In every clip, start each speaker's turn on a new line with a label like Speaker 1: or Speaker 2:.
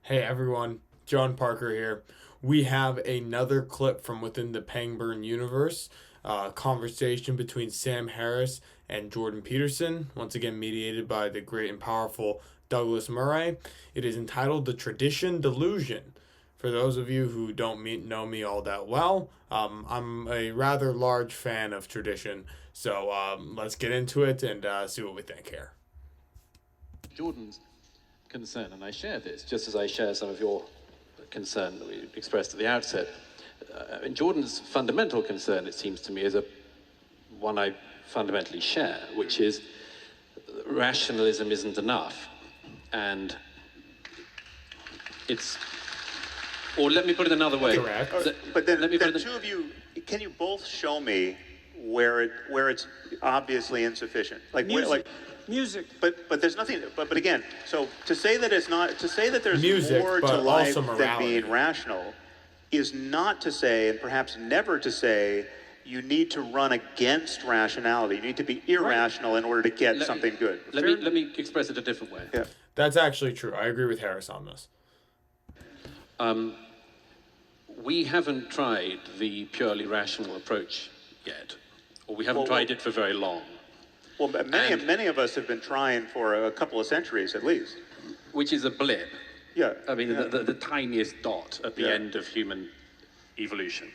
Speaker 1: Hey everyone, John Parker here. We have another clip from within the Pangburn universe, conversation between Sam Harris and Jordan Peterson, once again mediated by the great and powerful Douglas Murray. It is entitled The Tradition Delusion. For those of you who don't know me all that well, I'm a rather large fan of tradition, so let's get into it and see what we think here.
Speaker 2: Jordan's concern, and I share this, just as I share some of your concern that we expressed at the outset. And Jordan's fundamental concern, it seems to me, is one I fundamentally share, which is rationalism isn't enough. And it's, or let me put it another way.
Speaker 1: Correct.
Speaker 3: But then the two of you, can you both show me where it's obviously insufficient?
Speaker 4: Music.
Speaker 3: But there's nothing. But again, so to say that there's
Speaker 1: Music,
Speaker 3: more
Speaker 1: but
Speaker 3: to life
Speaker 1: also
Speaker 3: than
Speaker 1: morality.
Speaker 3: being rational is not to say, and perhaps never to say, you need to run against rationality. You need to be irrational in order to get something good.
Speaker 2: Let me express it a different way.
Speaker 3: Yeah.
Speaker 1: That's actually true. I agree with Harris on this.
Speaker 2: We haven't tried the purely rational approach yet, or we haven't tried it for very long.
Speaker 3: Well, many of us have been trying for a couple of centuries at least.
Speaker 2: Which is a blip.
Speaker 3: Yeah.
Speaker 2: I mean,
Speaker 3: yeah.
Speaker 2: the tiniest dot at the end of human evolution.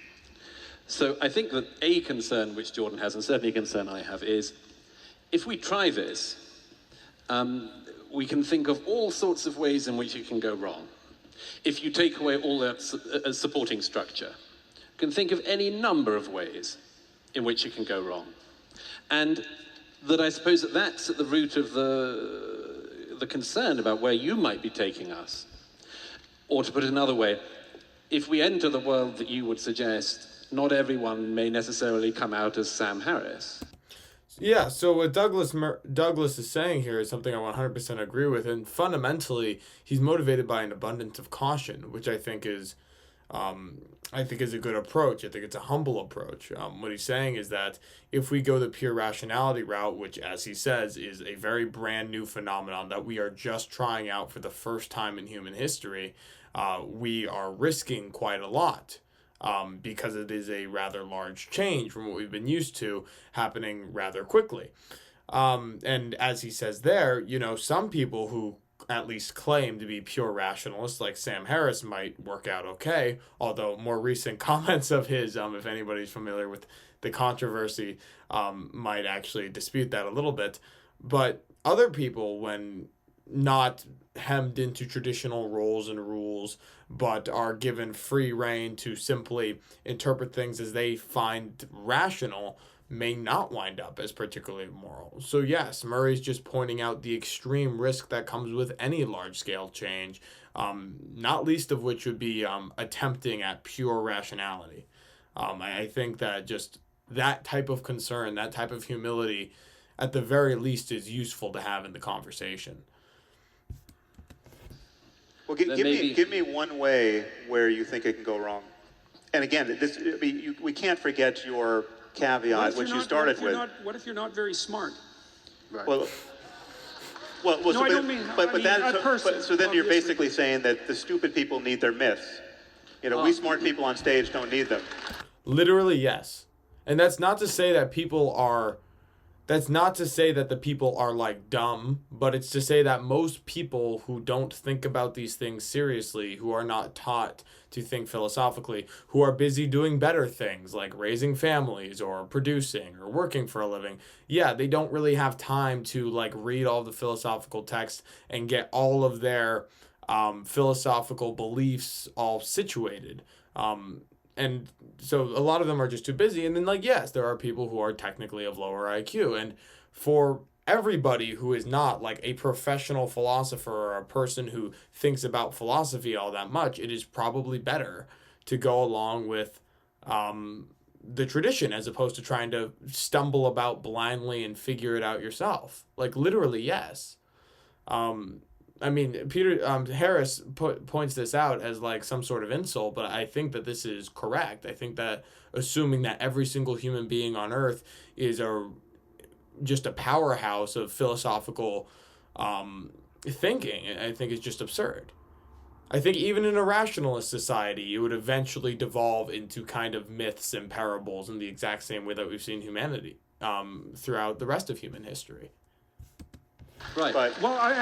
Speaker 2: So I think that a concern which Jordan has, and certainly a concern I have, is if we try this, we can think of all sorts of ways in which it can go wrong. If you take away all that supporting structure, you can think of any number of ways in which it can go wrong. And that I suppose that's at the root of the concern about where you might be taking us. Or to put it another way, if we enter the world that you would suggest, not everyone may necessarily come out as Sam Harris.
Speaker 1: Yeah, so what Douglas is saying here is something I 100% agree with, and fundamentally, he's motivated by an abundance of caution, which I think is a good approach. I think it's a humble approach. What he's saying is that if we go the pure rationality route, which, as he says, is a very brand new phenomenon that we are just trying out for the first time in human history, we are risking quite a lot. Because it is a rather large change from what we've been used to happening rather quickly. And as he says there, some people who at least claim to be pure rationalists, like Sam Harris, might work out okay, although more recent comments of his, if anybody's familiar with the controversy, might actually dispute that a little bit. But other people, when not hemmed into traditional roles and rules, but are given free rein to simply interpret things as they find rational, may not wind up as particularly moral. So yes, Murray's just pointing out the extreme risk that comes with any large-scale change, not least of which would be attempting at pure rationality. I think that just that type of concern, that type of humility, at the very least, is useful to have in the conversation.
Speaker 3: Well, give me one way where you think it can go wrong. And again, we can't forget your caveat, which you started with.
Speaker 4: What if you're not very smart?
Speaker 2: Right.
Speaker 3: Well,
Speaker 4: No, I don't mean- I mean a person,
Speaker 3: so then you're
Speaker 4: obviously.
Speaker 3: basically saying that the stupid people need their myths. We smart people on stage don't need them.
Speaker 1: Literally, yes. And that's not to say that the people are like dumb, but it's to say that most people who don't think about these things seriously, who are not taught to think philosophically, who are busy doing better things like raising families or producing or working for a living, they don't really have time to read all the philosophical texts and get all of their philosophical beliefs all situated. And so a lot of them are just too busy. And then, yes, there are people who are technically of lower IQ. And for everybody who is not a professional philosopher or a person who thinks about philosophy all that much, it is probably better to go along with the tradition as opposed to trying to stumble about blindly and figure it out yourself. Literally, yes. Harris points this out as some sort of insult, but I think that this is correct. I think that assuming that every single human being on Earth is just a powerhouse of philosophical thinking, I think is just absurd. I think even in a rationalist society, it would eventually devolve into kind of myths and parables in the exact same way that we've seen humanity throughout the rest of human history.
Speaker 2: Right.
Speaker 4: Well, I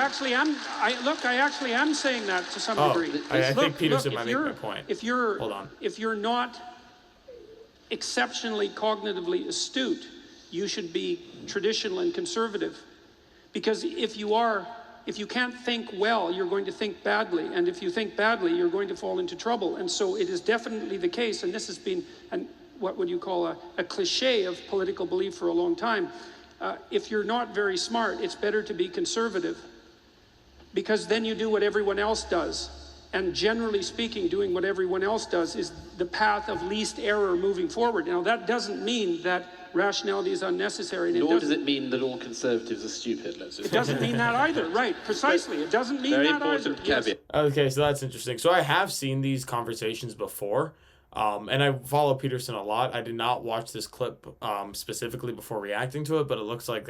Speaker 4: actually am saying that to some degree.
Speaker 1: I think Peterson might make my point.
Speaker 4: Hold on. If you're not exceptionally cognitively astute, you should be traditional and conservative. Because if you can't think well, you're going to think badly. And if you think badly, you're going to fall into trouble. And so it is definitely the case, and this has been what would you call a cliche of political belief for a long time. If you're not very smart, it's better to be conservative, because then you do what everyone else does. And generally speaking, doing what everyone else does is the path of least error moving forward. Now, that doesn't mean that rationality is unnecessary.
Speaker 2: Nor does it mean that all conservatives are stupid.
Speaker 4: It doesn't mean that either, right? Precisely. It doesn't mean that either.
Speaker 2: Very important caveat.
Speaker 1: Yes. Okay, so that's interesting. So I have seen these conversations before. And I follow Peterson a lot. I did not watch this clip specifically before reacting to it, but it looks like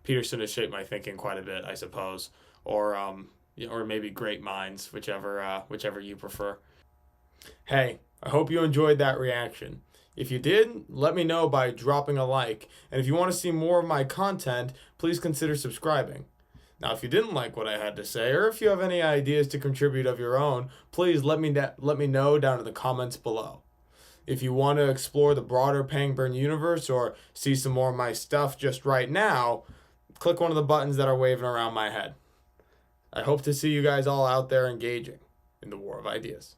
Speaker 1: Peterson has shaped my thinking quite a bit, I suppose, or maybe great minds, whichever you prefer. Hey, I hope you enjoyed that reaction. If you did, let me know by dropping a like, and if you want to see more of my content, please consider subscribing. Now, if you didn't like what I had to say, or if you have any ideas to contribute of your own, please let me know down in the comments below. If you want to explore the broader Pangburn universe or see some more of my stuff just right now, click one of the buttons that are waving around my head. I hope to see you guys all out there engaging in the war of ideas.